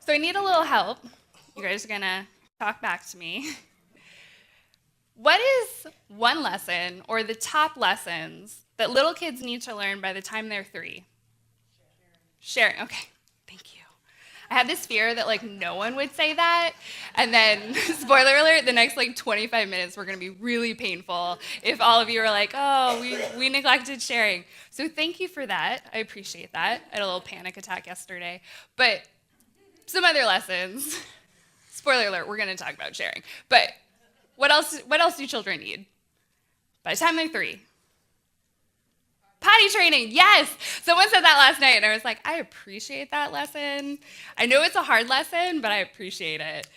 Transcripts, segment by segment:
So I need a little help. You guys are going to talk back to me. What is one lesson or the top lessons that little kids need to learn by the time they're 3? Sharing. Okay, thank you. I had this fear that no one would say that, and then spoiler alert, the next 25 minutes were going to be really painful if all of you were like, oh, we neglected sharing. So thank you for that. I appreciate that. I had a little panic attack yesterday. But some other lessons. Spoiler alert, we're going to talk about sharing. But what else do children need by the time they're 3? Potty training, yes. Someone said that last night, and I was like, I appreciate that lesson. I know it's a hard lesson, but I appreciate it.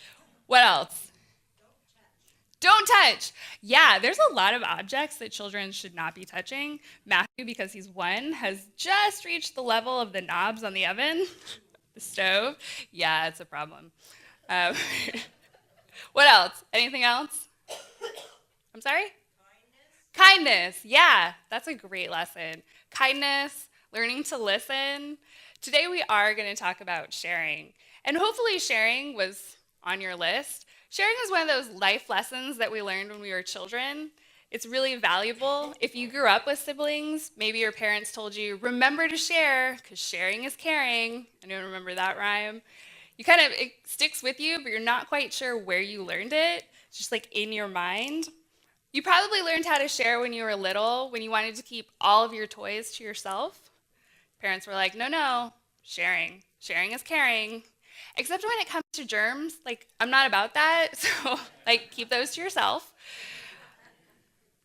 What else? Don't touch. Yeah, there's a lot of objects that children should not be touching. Matthew, because he's 1, has just reached the level of the knobs on the oven, the stove. Yeah, it's a problem. Um, what else? Anything else? I'm sorry? Kindness, yeah, that's a great lesson. Kindness, learning to listen. Today we are going to talk about sharing. And hopefully sharing was on your list. Sharing is one of those life lessons that we learned when we were children. It's really valuable. If you grew up with siblings, maybe your parents told you, remember to share, because sharing is caring. Anyone remember that rhyme? It sticks with you, but you're not quite sure where you learned it. It's just in your mind. You probably learned how to share when you were little, when you wanted to keep all of your toys to yourself. Parents were like, no, no, sharing. Sharing is caring. Except when it comes to germs, I'm not about that, so, keep those to yourself.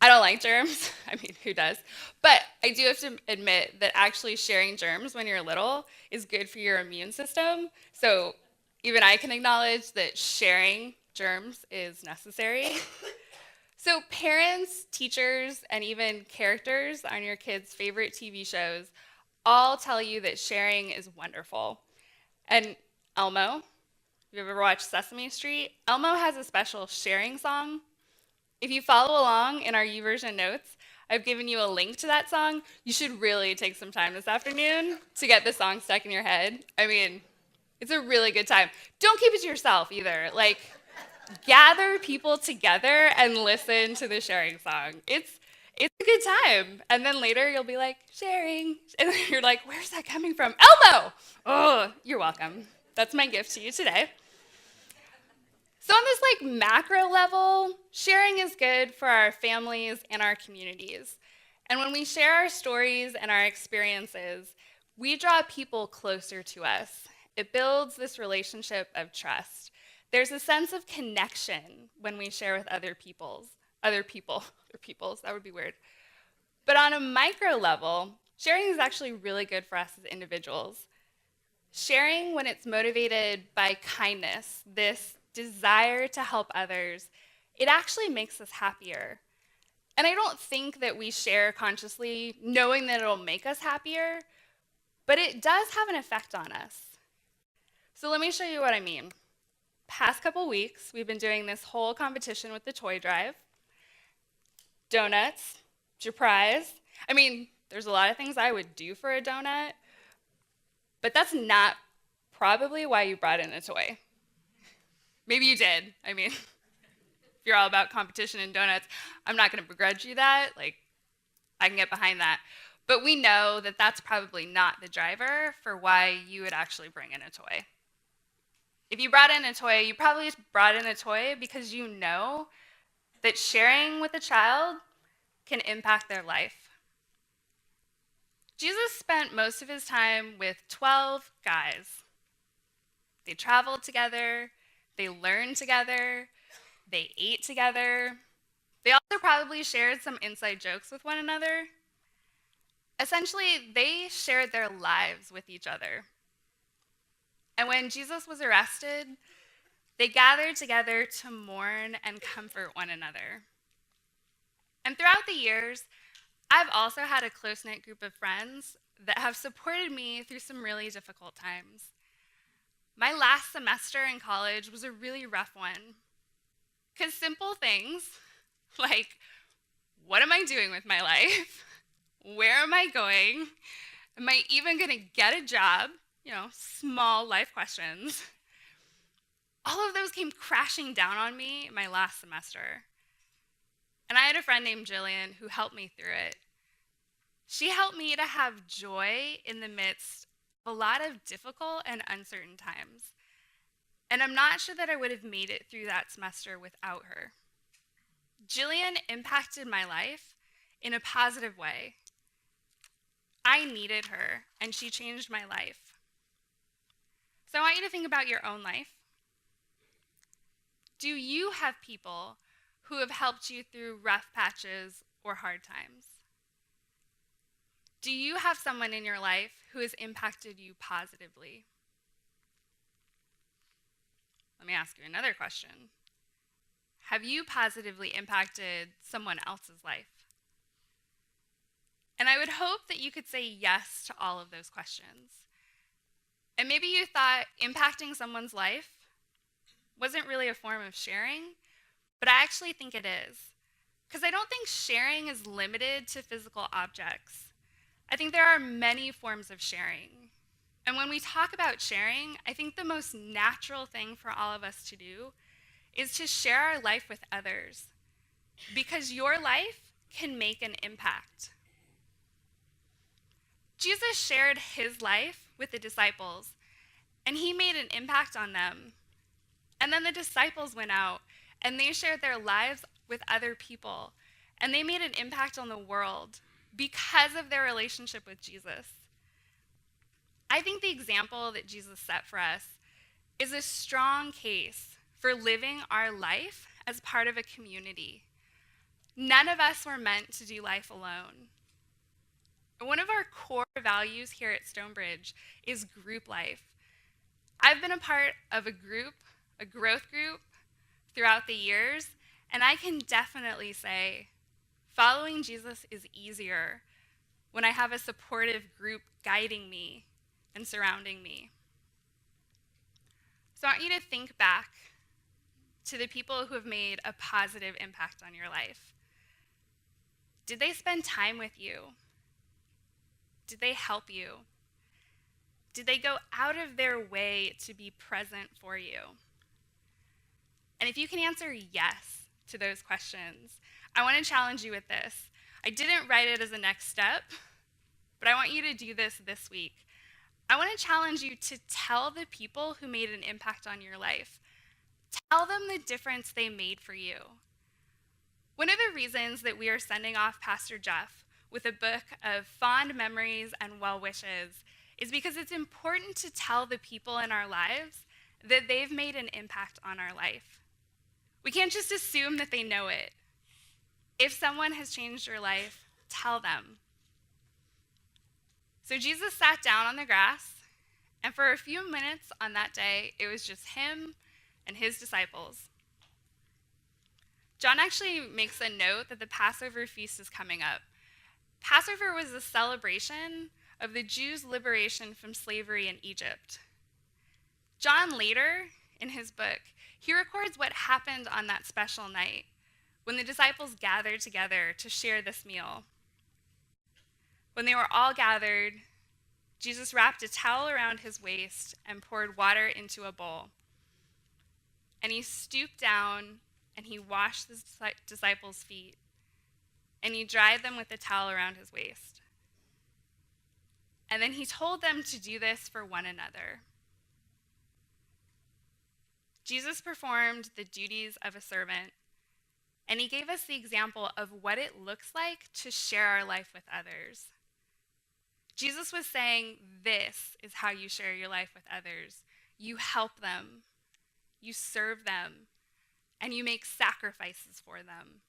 I don't like germs. I mean, who does? But I do have to admit that actually sharing germs when you're little is good for your immune system. So even I can acknowledge that sharing germs is necessary. So parents, teachers, and even characters on your kids' favorite TV shows all tell you that sharing is wonderful. And Elmo, if you've ever watched Sesame Street, Elmo has a special sharing song. If you follow along in our YouVersion notes, I've given you a link to that song. You should really take some time this afternoon to get the song stuck in your head. I mean, it's a really good time. Don't keep it to yourself either. Gather people together and listen to the sharing song. It's a good time. And then later you'll be like, sharing. And you're like, where's that coming from? Elmo! Oh, you're welcome. That's my gift to you today. So on this macro level, sharing is good for our families and our communities. And when we share our stories and our experiences, we draw people closer to us. It builds this relationship of trust. There's a sense of connection when we share with other peoples, that would be weird. But on a micro level, sharing is actually really good for us as individuals. Sharing when it's motivated by kindness, this desire to help others, it actually makes us happier. And I don't think that we share consciously knowing that it'll make us happier, but it does have an effect on us. So let me show you what I mean. Past couple weeks, we've been doing this whole competition with the toy drive. Donuts, surprise. I mean, there's a lot of things I would do for a donut, but that's not probably why you brought in a toy. Maybe you did. I mean, if you're all about competition and donuts, I'm not going to begrudge you that. I can get behind that. But we know that that's probably not the driver for why you would actually bring in a toy. If you brought in a toy, you probably just brought in a toy because you know that sharing with a child can impact their life. Jesus spent most of his time with 12 guys. They traveled together, they learned together, they ate together. They also probably shared some inside jokes with one another. Essentially, they shared their lives with each other. And when Jesus was arrested, they gathered together to mourn and comfort one another. And throughout the years, I've also had a close-knit group of friends that have supported me through some really difficult times. My last semester in college was a really rough one, because simple things like, what am I doing with my life? Where am I going? Am I even going to get a job? Small life questions. All of those came crashing down on me my last semester. And I had a friend named Jillian who helped me through it. She helped me to have joy in the midst of a lot of difficult and uncertain times. And I'm not sure that I would have made it through that semester without her. Jillian impacted my life in a positive way. I needed her, and she changed my life. So I want you to think about your own life. Do you have people who have helped you through rough patches or hard times? Do you have someone in your life who has impacted you positively? Let me ask you another question. Have you positively impacted someone else's life? And I would hope that you could say yes to all of those questions. And maybe you thought impacting someone's life wasn't really a form of sharing, but I actually think it is. Because I don't think sharing is limited to physical objects. I think there are many forms of sharing. And when we talk about sharing, I think the most natural thing for all of us to do is to share our life with others. Because your life can make an impact. Jesus shared his life with the disciples, and he made an impact on them. And then the disciples went out, and they shared their lives with other people, and they made an impact on the world because of their relationship with Jesus. I think the example that Jesus set for us is a strong case for living our life as part of a community. None of us were meant to do life alone. One of our core values here at Stonebridge is group life. I've been a part of a growth group, throughout the years, and I can definitely say following Jesus is easier when I have a supportive group guiding me and surrounding me. So I want you to think back to the people who have made a positive impact on your life. Did they spend time with you? Did they help you? Did they go out of their way to be present for you? And if you can answer yes to those questions, I want to challenge you with this. I didn't write it as a next step, but I want you to do this week. I want to challenge you to tell the people who made an impact on your life. Tell them the difference they made for you. One of the reasons that we are sending off Pastor Jeff with a book of fond memories and well wishes is because it's important to tell the people in our lives that they've made an impact on our life. We can't just assume that they know it. If someone has changed your life, tell them. So Jesus sat down on the grass, and for a few minutes on that day, it was just him and his disciples. John actually makes a note that the Passover feast is coming up. Passover was a celebration of the Jews' liberation from slavery in Egypt. John later, in his book, he records what happened on that special night when the disciples gathered together to share this meal. When they were all gathered, Jesus wrapped a towel around his waist and poured water into a bowl. And he stooped down and he washed the disciples' feet, and he dried them with the towel around his waist. And then he told them to do this for one another. Jesus performed the duties of a servant, and he gave us the example of what it looks like to share our life with others. Jesus was saying, this is how you share your life with others. You help them, you serve them, and you make sacrifices for them.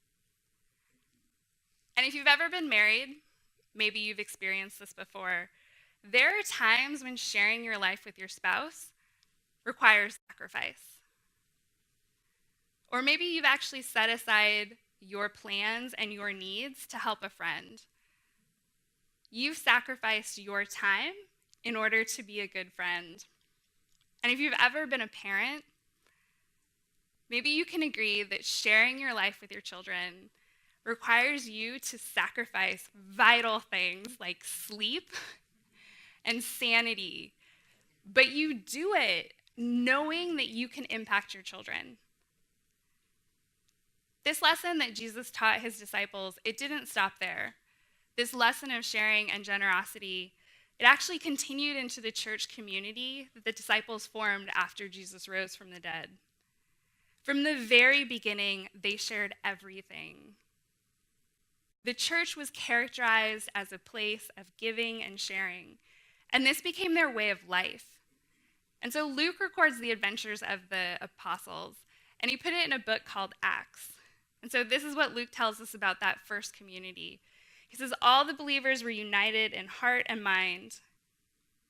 And if you've ever been married, maybe you've experienced this before, there are times when sharing your life with your spouse requires sacrifice. Or maybe you've actually set aside your plans and your needs to help a friend. You've sacrificed your time in order to be a good friend. And if you've ever been a parent, maybe you can agree that sharing your life with your children requires you to sacrifice vital things like sleep and sanity. But you do it knowing that you can impact your children. This lesson that Jesus taught his disciples, it didn't stop there. This lesson of sharing and generosity, it actually continued into the church community that the disciples formed after Jesus rose from the dead. From the very beginning, they shared everything. The church was characterized as a place of giving and sharing, and this became their way of life. And so Luke records the adventures of the apostles, and he put it in a book called Acts. And so this is what Luke tells us about that first community. He says, all the believers were united in heart and mind,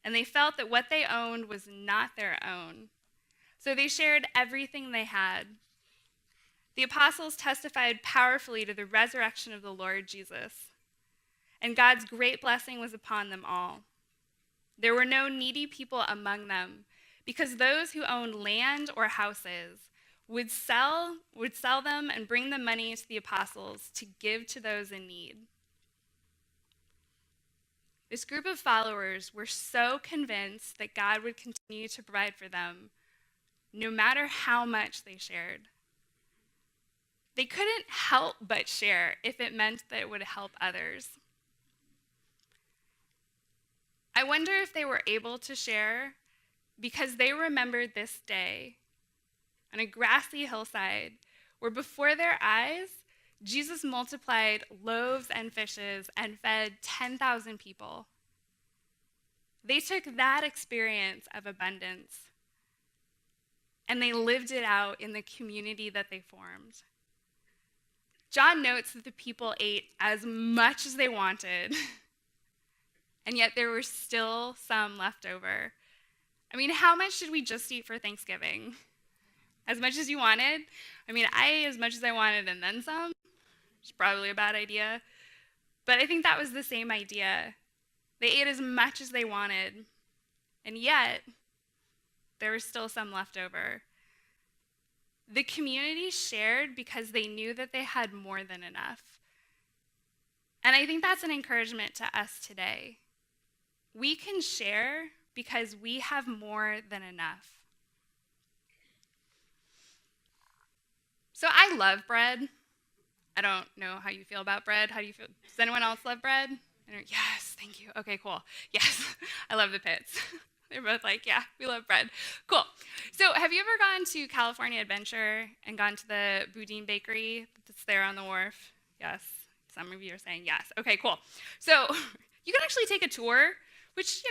and they felt that what they owned was not their own. So they shared everything they had. The apostles testified powerfully to the resurrection of the Lord Jesus, and God's great blessing was upon them all. There were no needy people among them, because those who owned land or houses would sell them and bring the money to the apostles to give to those in need. This group of followers were so convinced that God would continue to provide for them, no matter how much they shared. They couldn't help but share if it meant that it would help others. I wonder if they were able to share because they remembered this day on a grassy hillside where before their eyes, Jesus multiplied loaves and fishes and fed 10,000 people. They took that experience of abundance and they lived it out in the community that they formed. John notes that the people ate as much as they wanted, and yet there were still some left over. I mean, how much did we just eat for Thanksgiving? As much as you wanted? I mean, I ate as much as I wanted and then some. It's probably a bad idea. But I think that was the same idea. They ate as much as they wanted, and yet there was still some left over. The community shared because they knew that they had more than enough. And I think that's an encouragement to us today. We can share because we have more than enough. So I love bread. I don't know how you feel about bread. How do you feel? Does anyone else love bread? Yes, thank you. Okay, cool. Yes, I love the Pits. They're both like, yeah, we love bread. Cool. So have you ever gone to California Adventure and gone to the Boudin Bakery that's there on the wharf? Yes. Some of you are saying yes. Okay, cool. So you can actually take a tour, which,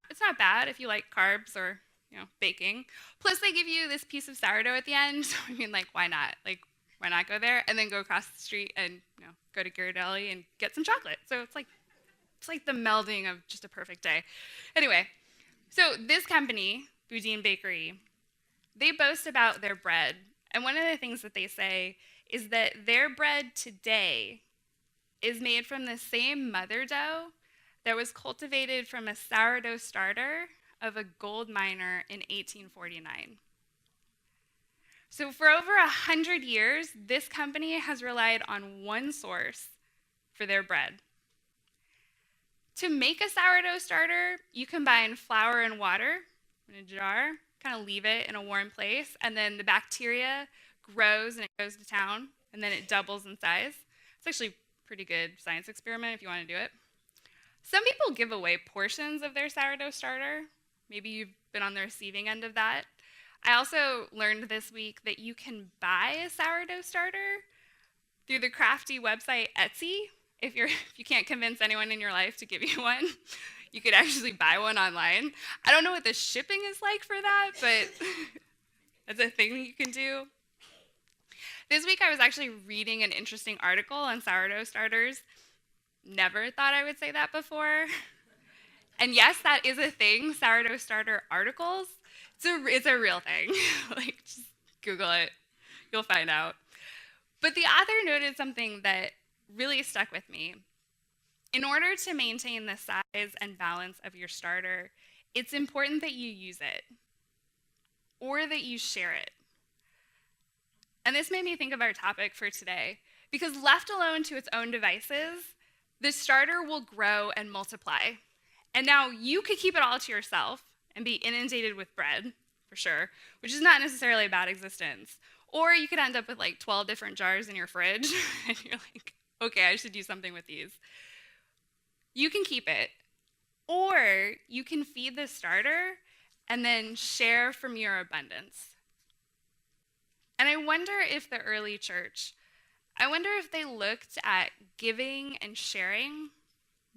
it's not bad if you like carbs or, baking. Plus they give you this piece of sourdough at the end. So why not? Why not go there and then go across the street and, go to Ghirardelli and get some chocolate. So it's like the melding of just a perfect day. Anyway, so this company, Boudin Bakery, they boast about their bread. And one of the things that they say is that their bread today is made from the same mother dough that was cultivated from a sourdough starter of a gold miner in 1849. So for over 100 years, this company has relied on one source for their bread. To make a sourdough starter, you combine flour and water in a jar, kind of leave it in a warm place, and then the bacteria grows and it goes to town, and then it doubles in size. It's actually a pretty good science experiment if you want to do it. Some people give away portions of their sourdough starter. Maybe you've been on the receiving end of that. I also learned this week that you can buy a sourdough starter through the crafty website Etsy. If you can't convince anyone in your life to give you one, you could actually buy one online. I don't know what the shipping is like for that, but that's a thing you can do. This week I was actually reading an interesting article on sourdough starters. Never thought I would say that before. And yes, that is a thing, sourdough starter articles. It's a real thing. Just Google it. You'll find out. But the author noted something that really stuck with me. In order to maintain the size and balance of your starter, it's important that you use it or that you share it. And this made me think of our topic for today, because left alone to its own devices, the starter will grow and multiply. And now you could keep it all to yourself and be inundated with bread, for sure, which is not necessarily a bad existence. Or you could end up with like 12 different jars in your fridge, and you're like, okay, I should do something with these. You can keep it. Or you can feed the starter and then share from your abundance. And I wonder if the early church, I wonder if they looked at giving and sharing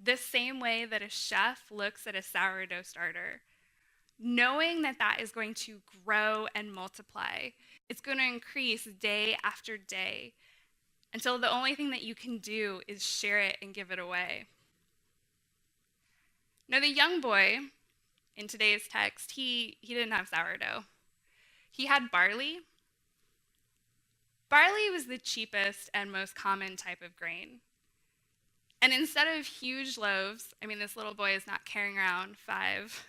the same way that a chef looks at a sourdough starter, knowing that that is going to grow and multiply. It's going to increase day after day until the only thing that you can do is share it and give it away. Now, the young boy in today's text, he didn't have sourdough. He had barley. Barley was the cheapest and most common type of grain. And instead of huge loaves, I mean, this little boy is not carrying around 5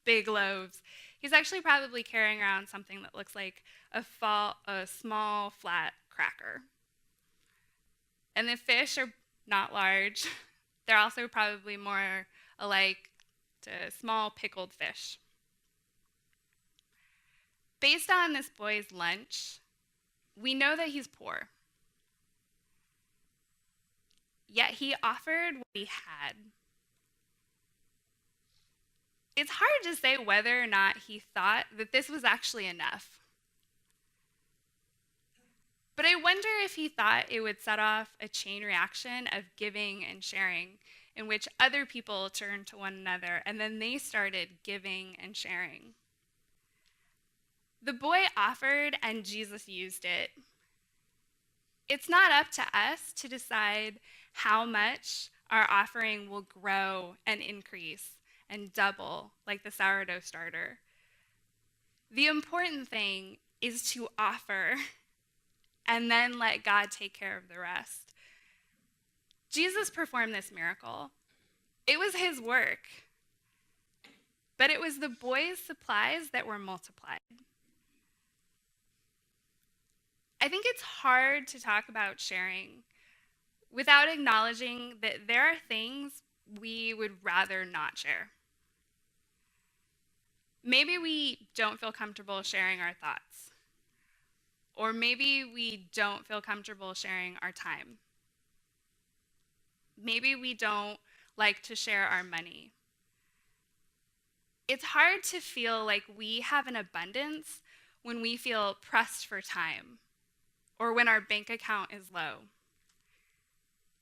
big loaves. He's actually probably carrying around something that looks like a small, flat cracker. And the fish are not large. They're also probably more alike to small pickled fish. Based on this boy's lunch, we know that he's poor. Yet he offered what he had. It's hard to say whether or not he thought that this was actually enough. But I wonder if he thought it would set off a chain reaction of giving and sharing, in which other people turned to one another, and then they started giving and sharing. The boy offered, and Jesus used it. It's not up to us to decide how much our offering will grow and increase and double like the sourdough starter. The important thing is to offer and then let God take care of the rest. Jesus performed this miracle. It was his work, but it was the boy's supplies that were multiplied. I think it's hard to talk about sharing without acknowledging that there are things we would rather not share. Maybe we don't feel comfortable sharing our thoughts, or maybe we don't feel comfortable sharing our time. Maybe we don't like to share our money. It's hard to feel like we have an abundance when we feel pressed for time or when our bank account is low.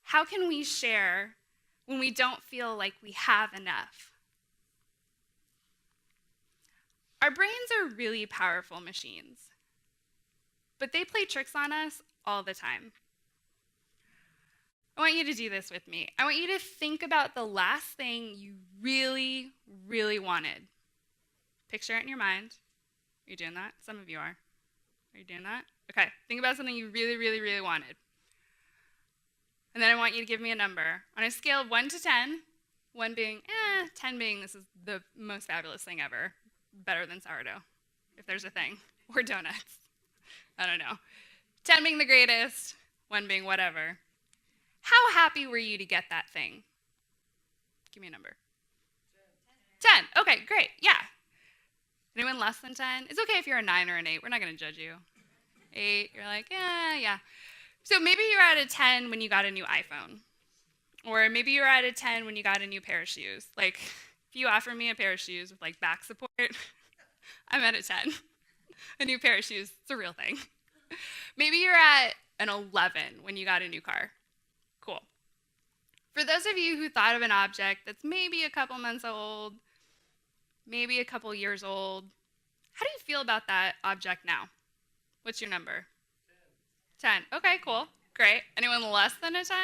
How can we share when we don't feel like we have enough? Our brains are really powerful machines, but they play tricks on us all the time. I want you to do this with me. I want you to think about the last thing you really, really wanted. Picture it in your mind. Are you doing that? Some of you are. Are you doing that? Okay, think about something you really, really, really wanted. And then I want you to give me a number. On a scale of 1 to 10, 1 being, 10 being this is the most fabulous thing ever. Better than sourdough, if there's a thing. Or donuts. I don't know. 10 being the greatest, 1 being whatever. How happy were you to get that thing? Give me a number. 10. Okay, great. Yeah. Anyone less than 10? It's okay if you're a 9 or an 8. We're not going to judge you. 8, you're like, yeah. So maybe you're at a 10 when you got a new iPhone. Or maybe you're at a 10 when you got a new pair of shoes. Like, if you offer me a pair of shoes with, like, back support, I'm at a 10. A new pair of shoes, it's a real thing. Maybe you're at an 11 when you got a new car. Cool. For those of you who thought of an object that's maybe a couple months old, maybe a couple years old, how do you feel about that object now? What's your number? 10. Okay, cool. Great. Anyone less than a 10?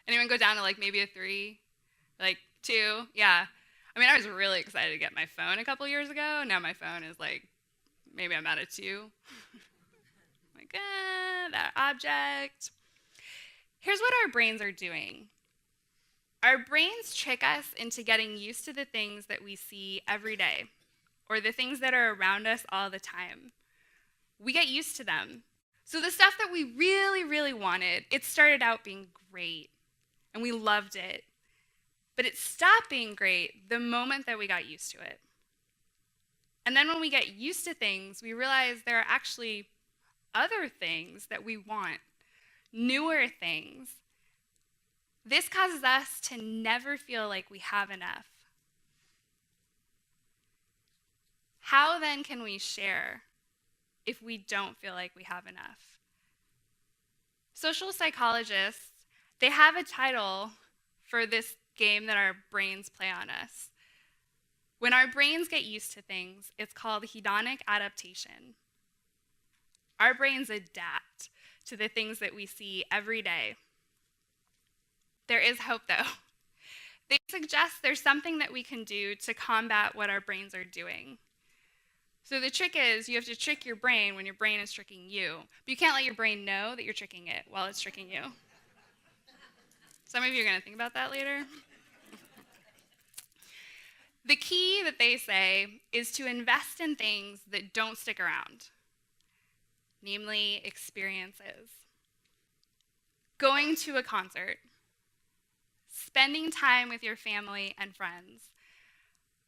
Anyone go down to like maybe a 3? Like 2? Yeah. I mean, I was really excited to get my phone a couple years ago. Now my phone is like, maybe I'm at a 2. Like, that object. Here's what our brains are doing. Our brains trick us into getting used to the things that we see every day, or the things that are around us all the time. We get used to them. So the stuff that we really, really wanted, it started out being great, and we loved it. But it stopped being great the moment that we got used to it. And then when we get used to things, we realize there are actually other things that we want, newer things. This causes us to never feel like we have enough. How then can we share if we don't feel like we have enough? Social psychologists, they have a title for this game that our brains play on us. When our brains get used to things, it's called hedonic adaptation. Our brains adapt to the things that we see every day. There is hope, though. They suggest there's something that we can do to combat what our brains are doing. So the trick is you have to trick your brain when your brain is tricking you. But you can't let your brain know that you're tricking it while it's tricking you. Some of you are going to think about that later. The key that they say is to invest in things that don't stick around, namely experiences. Going to a concert, spending time with your family and friends,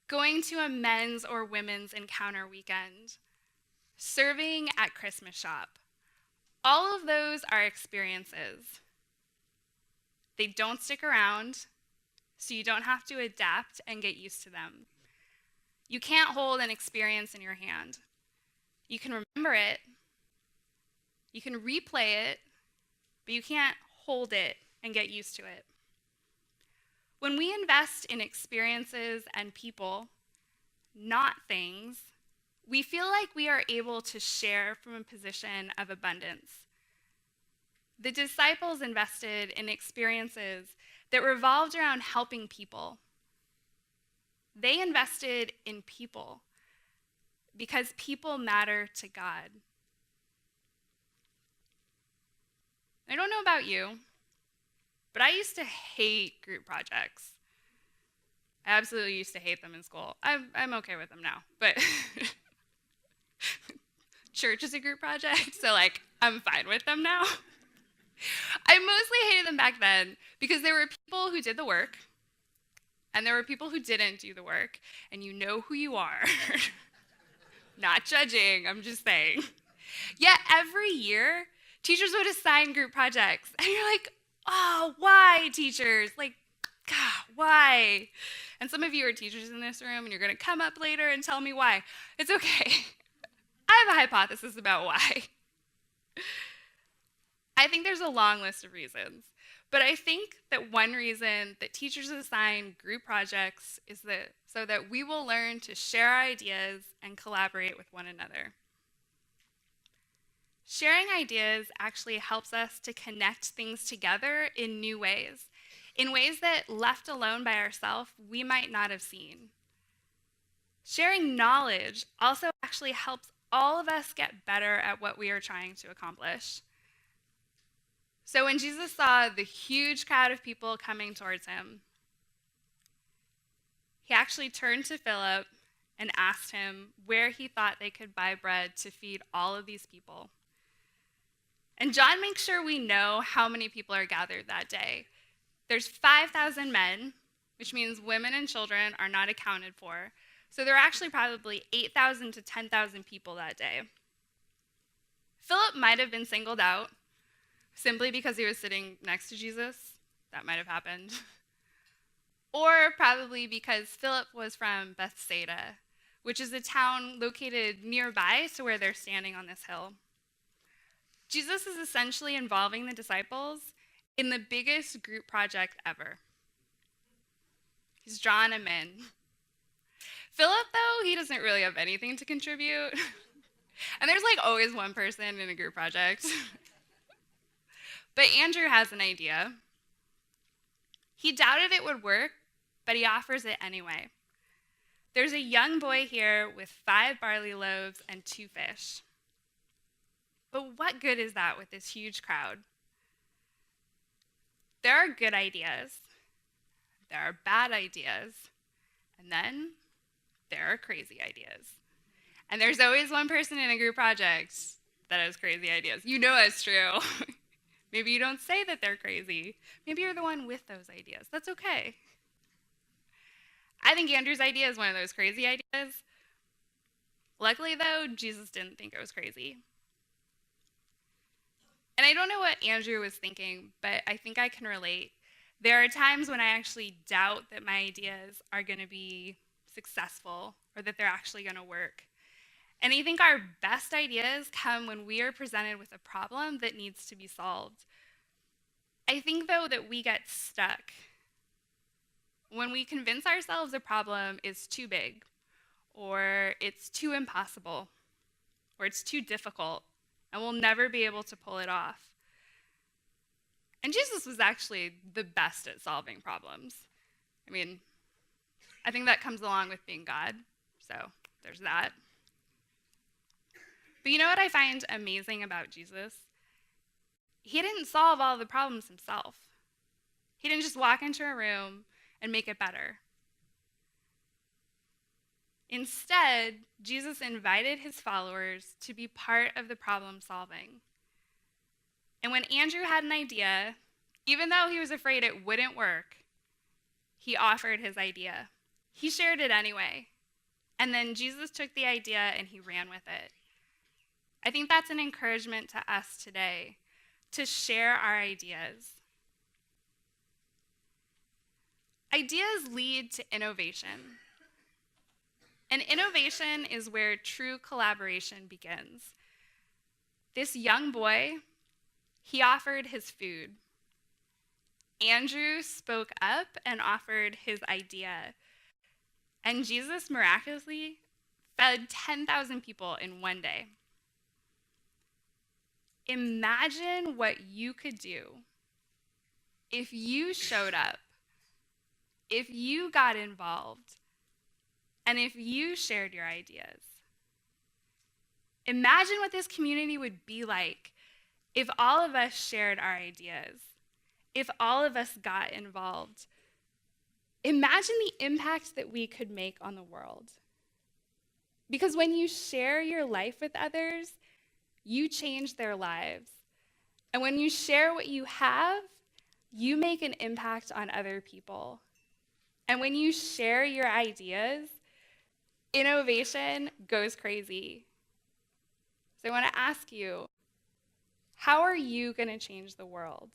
going to a men's or women's encounter weekend, serving at Christmas shop. All of those are experiences. They don't stick around, so you don't have to adapt and get used to them. You can't hold an experience in your hand. You can remember it, you can replay it, but you can't hold it and get used to it. When we invest in experiences and people, not things, we feel like we are able to share from a position of abundance. The disciples invested in experiences that revolved around helping people. They invested in people because people matter to God. I don't know about you, but I used to hate group projects. I absolutely used to hate them in school. I'm okay with them now, but church is a group project, so I'm fine with them now. I mostly hated them back then because there were people who did the work, and there were people who didn't do the work, and you know who you are. Not judging, I'm just saying. Yet every year, teachers would assign group projects, and you're like, oh, why, teachers? God, why? And some of you are teachers in this room, and you're going to come up later and tell me why. It's okay. I have a hypothesis about why. I think there's a long list of reasons, but I think that one reason that teachers assign group projects is so that we will learn to share ideas and collaborate with one another. Sharing ideas actually helps us to connect things together in new ways, in ways that left alone by ourselves, we might not have seen. Sharing knowledge also actually helps all of us get better at what we are trying to accomplish. So when Jesus saw the huge crowd of people coming towards him, he actually turned to Philip and asked him where he thought they could buy bread to feed all of these people. And John makes sure we know how many people are gathered that day. There's 5,000 men, which means women and children are not accounted for. So there are actually probably 8,000 to 10,000 people that day. Philip might have been singled out simply because he was sitting next to Jesus. That might have happened. Or probably because Philip was from Bethsaida, which is a town located nearby to where they're standing on this hill. Jesus is essentially involving the disciples in the biggest group project ever. He's drawn them in. Philip, though, he doesn't really have anything to contribute. And there's always one person in a group project. But Andrew has an idea. He doubted it would work, but he offers it anyway. There's a young boy here with 5 barley loaves and 2 fish. But what good is that with this huge crowd? There are good ideas. There are bad ideas. And then there are crazy ideas. And there's always one person in a group project that has crazy ideas. You know it's true. Maybe you don't say that they're crazy. Maybe you're the one with those ideas. That's okay. I think Andrew's idea is one of those crazy ideas. Luckily, though, Jesus didn't think it was crazy. And I don't know what Andrew was thinking, but I think I can relate. There are times when I actually doubt that my ideas are going to be successful or that they're actually going to work. And I think our best ideas come when we are presented with a problem that needs to be solved. I think, though, that we get stuck when we convince ourselves a problem is too big, or it's too impossible, or it's too difficult, and we'll never be able to pull it off. And Jesus was actually the best at solving problems. I mean, I think that comes along with being God, so there's that. But you know what I find amazing about Jesus? He didn't solve all the problems himself. He didn't just walk into a room and make it better. Instead, Jesus invited his followers to be part of the problem solving. And when Andrew had an idea, even though he was afraid it wouldn't work, he offered his idea. He shared it anyway. And then Jesus took the idea and he ran with it. I think that's an encouragement to us today, to share our ideas. Ideas lead to innovation. And innovation is where true collaboration begins. This young boy, he offered his food. Andrew spoke up and offered his idea. And Jesus miraculously fed 10,000 people in one day. Imagine what you could do if you showed up, if you got involved, and if you shared your ideas. Imagine what this community would be like if all of us shared our ideas, if all of us got involved. Imagine the impact that we could make on the world. Because when you share your life with others, you change their lives. And when you share what you have, you make an impact on other people. And when you share your ideas, innovation goes crazy. So I want to ask you, how are you going to change the world?